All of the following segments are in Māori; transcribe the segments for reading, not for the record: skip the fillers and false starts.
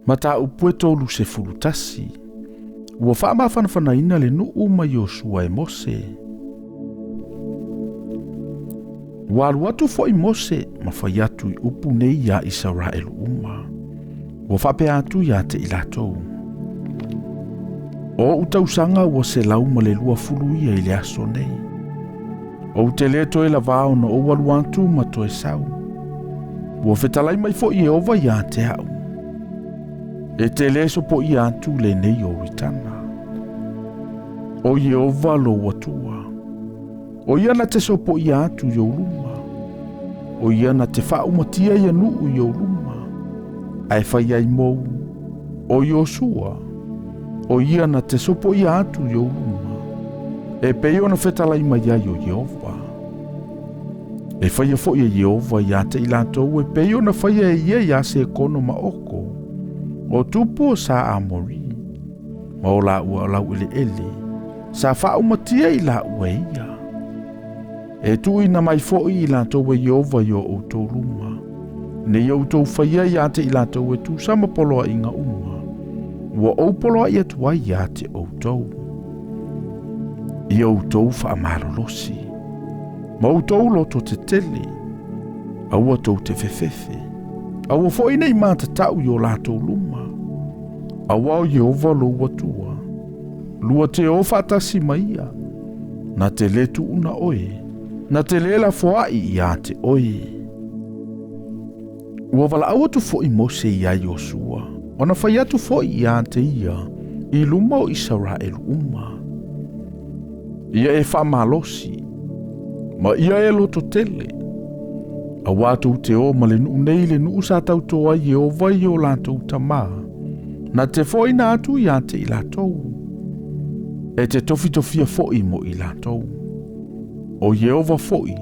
Mata upue tolu se fulutasi. Ua whaamawhanawhanaina le nuu ma Yosua e Mose. Walu atu foi Mose ma whai atu I upu nei ya Israelu uma. Ua whape atu ya te ilatou. O utausanga ua se lau ma le lua fulu ia I le aso nei. O te leto e la vao na o walu atu ma toe sau. Ua whetalai mai fo I ova ya te au. E te leso po I atu le nei o ritana. O Yehova lo watua. O iana te sopo I atu youluma. O iana te whaumatia ia nuu youluma. Ai whai ai mou. O Yosua. O iana te sopo I atu youluma. E peo na whetalai mai ai o Yehova. E whai a fo ia Yehova ia te ilatou. E peo na whai a ia se kono ma oko. O tupu o sa amori. Ma o la ua lau ele ele. Sa whaumatia I la ua ia. E tui na mai fo'i I latou e Yehova yo o tō luma. Ne yo tō whaia ia te I latou e tū sama poloa I ngā uma. Ua o poloa ia tuai ia te o tō. I o tō whaamarolosi. Ma o tō loto te tele. Aua tō te whewhewe. Aua fo'i nei māta tau yo latou luma. Aua o Yehova lo watua. Lua te o whatasi maia. Na te letu una oe. Na te lela foai ia te oe. Ua wala awa tu fo'i Mose ia Yosua. Ona whai atu fo'i ia te ia. I luma o Israelu uma. Ia e whamalosi. Ma ia e loto tele. A watu te o ma le nuu nei le nuu sa tau toa Yehova I o latou tamaa. Na te fo'i na atu ia te I latou. E te tofitofia fo'i mo I latou. O Yehova fo'i.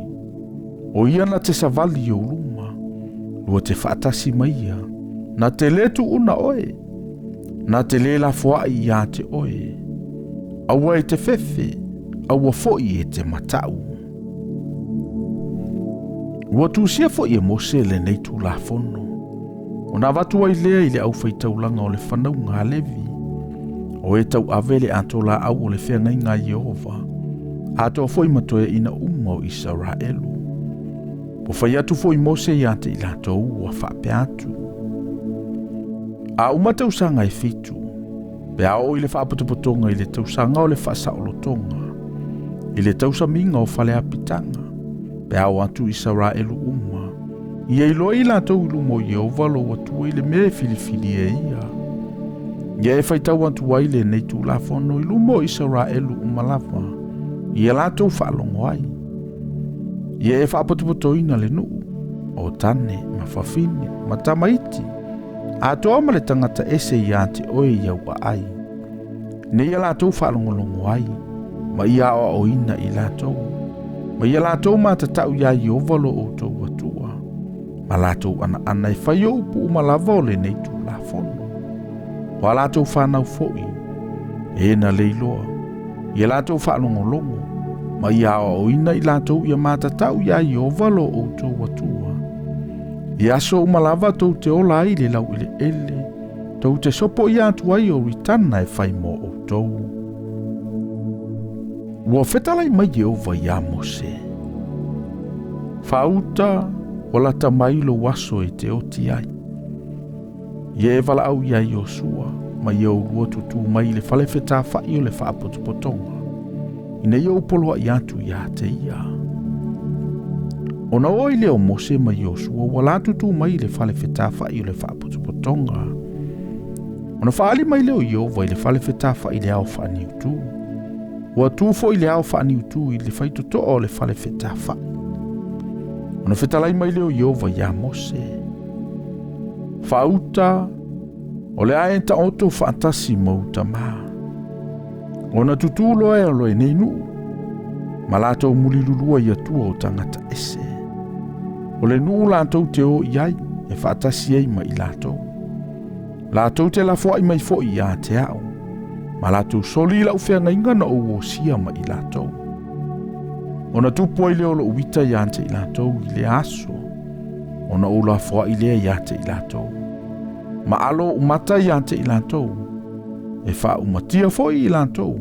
O ia na te savali o luma. Lua te whaatasi maia. Na te letu una oe. Na te lela fo'i ia te oe. Aua e te fefe. Aua fo'i e te matau. Ua tūsia fo'i e Mose le nei tū la fono. O na watua I lea I le au Faitaulanga o le whanau ngā levi. O e tau avele ato la au o le Feagaiga ngā Yehova. Ato foi matoe ina uma o Israelu. Po whai atu foi Mose ia te I latou ua whape atu. A uma tausanga e fitu. Pe a o I le whaapotopotonga I le tausanga o le whaasaolotonga. I le tausaminga o whale apitanga. Pe a o atu Israelu uma. Ia I loa I latou I lumo Yehova lo atua I le mea filifili e ia. Ia e whaitau atu ai le nei tū la fono I lumo Israelu uma lava. Ia latou whaalongo ai. Ia e whaapotopotoina le nuu. O tane, ma whawhine, ma tamaiti. A toa ma le tangata ese ia te oe ia ua ai. Ne ia latou whaalongolongo ai. Ma ia o oina I latou. Ma ia latou ma tatau ia Yehova lo o tau atua. Ma latou ana e whai o upu umalava o le nei tū la fono. Wa latou whanau fo'i. E na leiloa. Ia latou whaalongolongo. Ma ia o ina I latou ia mātatau ia Yehova lo o tau atua. Ia so umalava tau te ola ai le lau ele ele. Tau te sopo ia atuai o ritana e whai mo o tau. Ua whetalai mai Yehova ia Mose. Whauta o la tamailo waso e te oti ai. Ia e wala au ia Yosua. Ma ia o lua tutu mai le whale whetā whai o le whaapotopotonga. Ina ia upoloa I atu ia te ia. Ona oi leo Mose ma Yosua wala tutu mai le whale whetā whai o le whaapotopotonga. Ona whaali mai leo Yehova I le whale whetā whai le au whaani utu. Ua tūfo I le au whaani utu I le whaitoto o le whale whetā whai. Ona whetalai mai leo Yehova ia Mose. Whauta o le aenta oto whaatasi mauta maa. Ona tutulo e alo e nei nuu. Ma latou mulilulua ia tua o tangata ese. O le nuu latou te o iai e whaatasi ei ma I latou. Latou te la foa I mai fo I a te au. Ma latou soli lau Feagaiga na o sia ma I latou. Ona tupu ai leo lo uwita I ante I latou I le aso. Ona o la foa I lea I ate I latou. Ma alo umata ia te ilantou. E wha umatia fo i ilantou.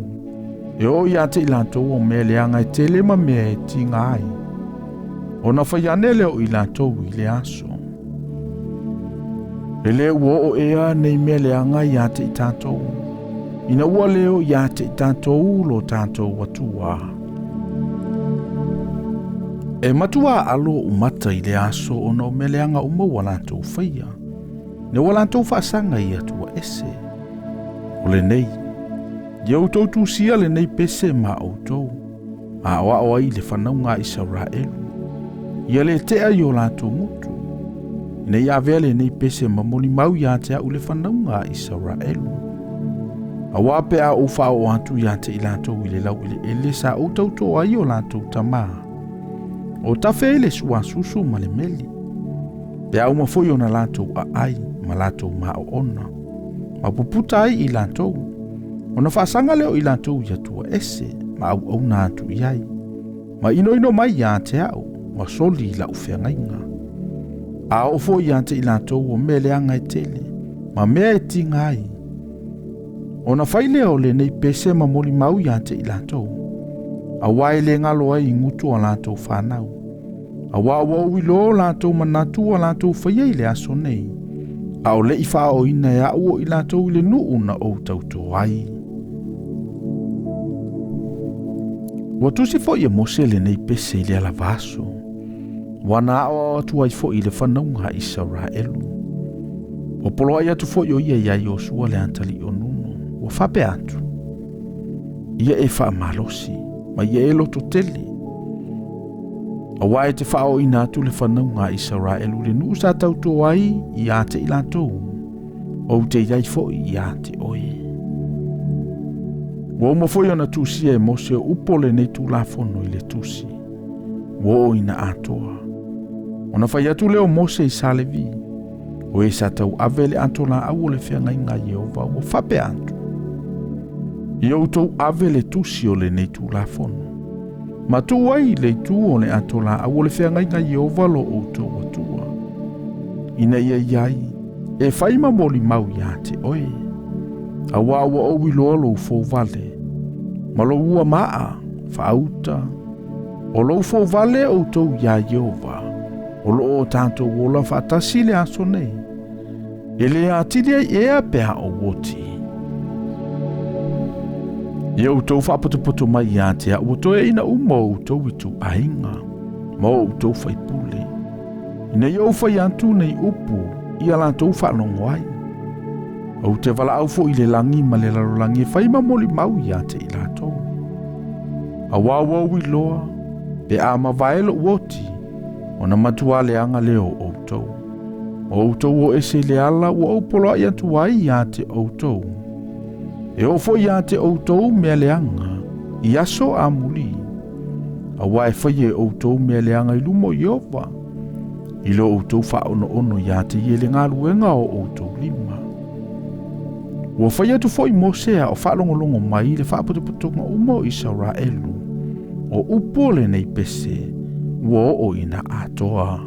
E o ia te ilantou o mea leanga e tele ma mea e tinga ai. O na whaiane leo ilantou i le aso. E le ua o ea nei mea leanga ia te i tātou. Ina ua leo ia te i tātou lo tātou watua. E matua alo umata i le aso o na o mea leanga uma walantou whaia. Ne walantou whaasanga i atua ese. O le nei. Iau tau tūsia le nei pese ma outou. A oa oa i le whanaunga Israelu. Ia le tea i o lātou mutu. Nei a vea le nei pese ma moni mau ia te au le whanaunga Israelu. A wā pe a o wha o atu ia te i lātou i le lau i le ele sa outou toa i o lātou tamaa. O tawhe i le sua susu ma le meli. Pe au mawhoi o na lātou a ai ma lātou ma o ona. Ma puputa ai i lātou. O na whaasanga leo i lātou i atua ese, ma au nā atu i ai. Ma ino mai ia te au, ma soli i lau Feagaiga. A o fo ia te i lātou o mea leanga e tele, ma mea e tinga ai. O na whai leo le nei pese ma moli mau ia te i lātou. A wai le ngalo ai ngutu a lātou whanau. A wā wau i lo lātou manatu a lātou whaia i le aso nei. A o le i wha o ina e au i lātou i le nuu na o tauto ai. Wa tusi fo ia mose le nei pese i le ala vaso. Wana o atua i fo i le whanaunga Israelu. O polo ai atu fo i o ia ia i o sua le antali o nuno. Wa whape atu. Ia e wha malosi. Ma ia e loto tele. A wae te wha o ina atu le whanaunga Israelu le nuu sa tauto ai i ate i lātou. O te iai fo i ate oe. Wa uma foi ona tusi e mose o upole nei tu la fono i le tusi. Wa ina atoa. Ona whai atu leo mose i salevi. O e sa tau avele antola au le Feagaiga Jehova o whape atu. I au tau avele tusi o le nei tu la fono. Ma tu ai le tu o le antola au le Feagaiga Jehova lo o tau atua. Ina ia iai. E whaima moli mau ia te oe. A wawa o wilolo fo vale. Ma lo ua maa, whaauta. O lo fo vale o tau ia Jehova. O lo o tātou wola whaatasi le aso nei. E le atilia ea pēha o woti. Ia o tau whaapotopoto mai ia te a uoto e ina uma o tau i tu ainga. Ma o tau whaipule. Ina iau whai antu nei upu. Ia la tau whaalongo ai. O te wala au fo i le langi ma le lalolangi e whaima moli mau ia te i lātou. A wawau i loa, pe a mawaelo uoti, o na matua le anga leo outou. O outou o ese le ala ua upolo i atuai ia te outou. E o fo ia te outou mea le anga, i aso a muli. A wae whaie outou mea le anga i lumo i ova. I lo outou whaono ono ia te iele ngā luenga o outou lima. Ua whai atu fo i mosea o whaalongolongo mai le whaapotopotonga umo Israelu. O upole nei pese, ua o ina atoa.